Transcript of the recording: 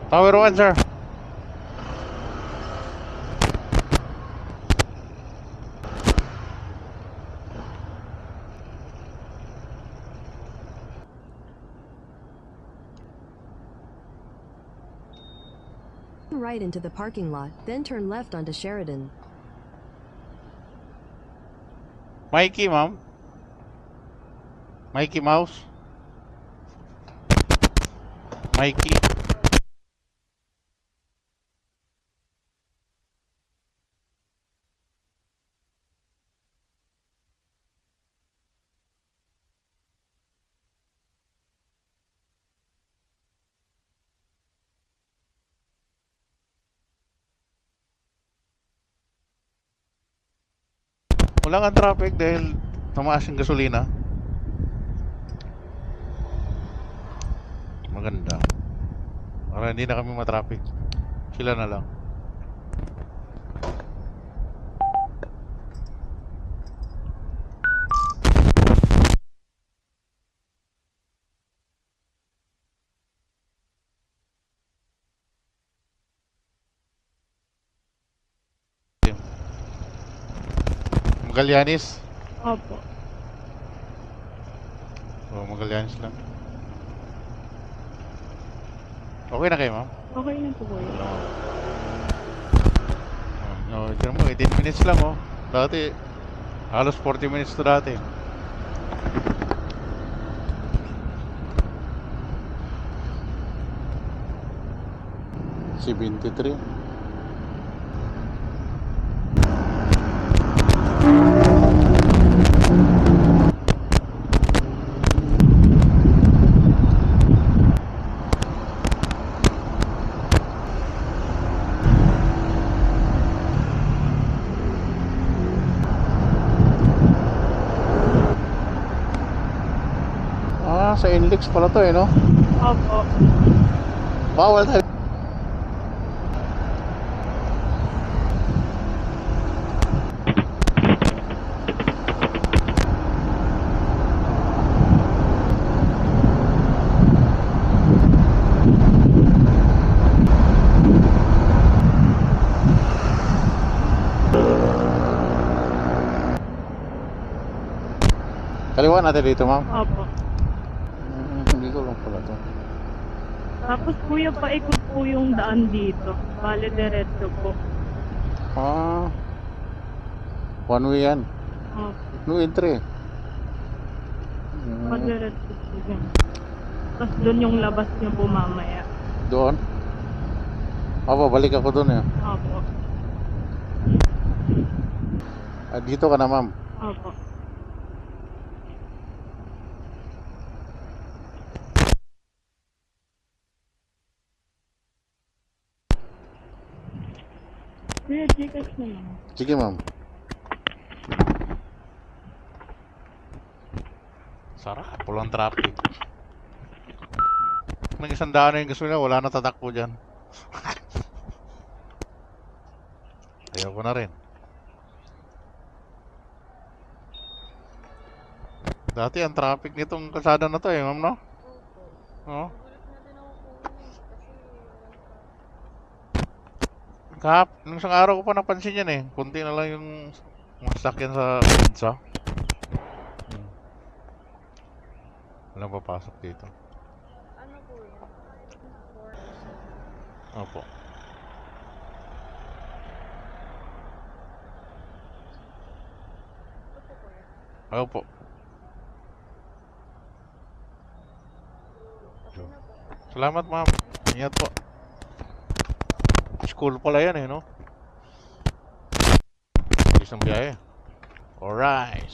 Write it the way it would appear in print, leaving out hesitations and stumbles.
Tower 1, sir. Right into the parking lot, then turn left onto Sheridan. Mikey, ma'am. Mikey Mouse. Mikey. Wala kang traffic dahil tumaas yung gasolina. Maganda. Para hindi na kami matraffic. Sila na lang. Magallanes. Opo. Oh, Magallanes lang. Okay na kayo, ma'am? Okay na po kuya. No, dyan mo, 18 minutes lang, oh. Dati, halos 40 minutes to dati. Si 23. Sa Inlex pala to, eh, no? Opo. Bawal tayo. Kaliwa natin dito, ma'am. Opo. Hindi ko lang pala to. Tapos kuya, paikot po yung daan dito. Bale, diretso po. Ah, one way yan. Opo. No entry. Padiretso po yan. Tapos doon yung labas niyo po mamaya. Doon? Opo, balik ako doon, eh. Opo. Dito ka na, ma'am. Opo. Kuya, Gcash na lang. Sige, ma'am. Sarap, pulang traffic. Nang isang daan na yung gasolina, wala na tatakbo dyan. Ayoko na rin. Dati ang traffic nitong kalsada na to, eh, ma'am, no? Oo. Nung isang araw ko pa napansin yan, eh. Kunti na lang yung masakyan sa EDSA. Walang papasok dito. Ano po yun? Opo. Opo. Salamat, ma'am. Ingat po. School pala yan, eh, no? Isang biyahe. Alright.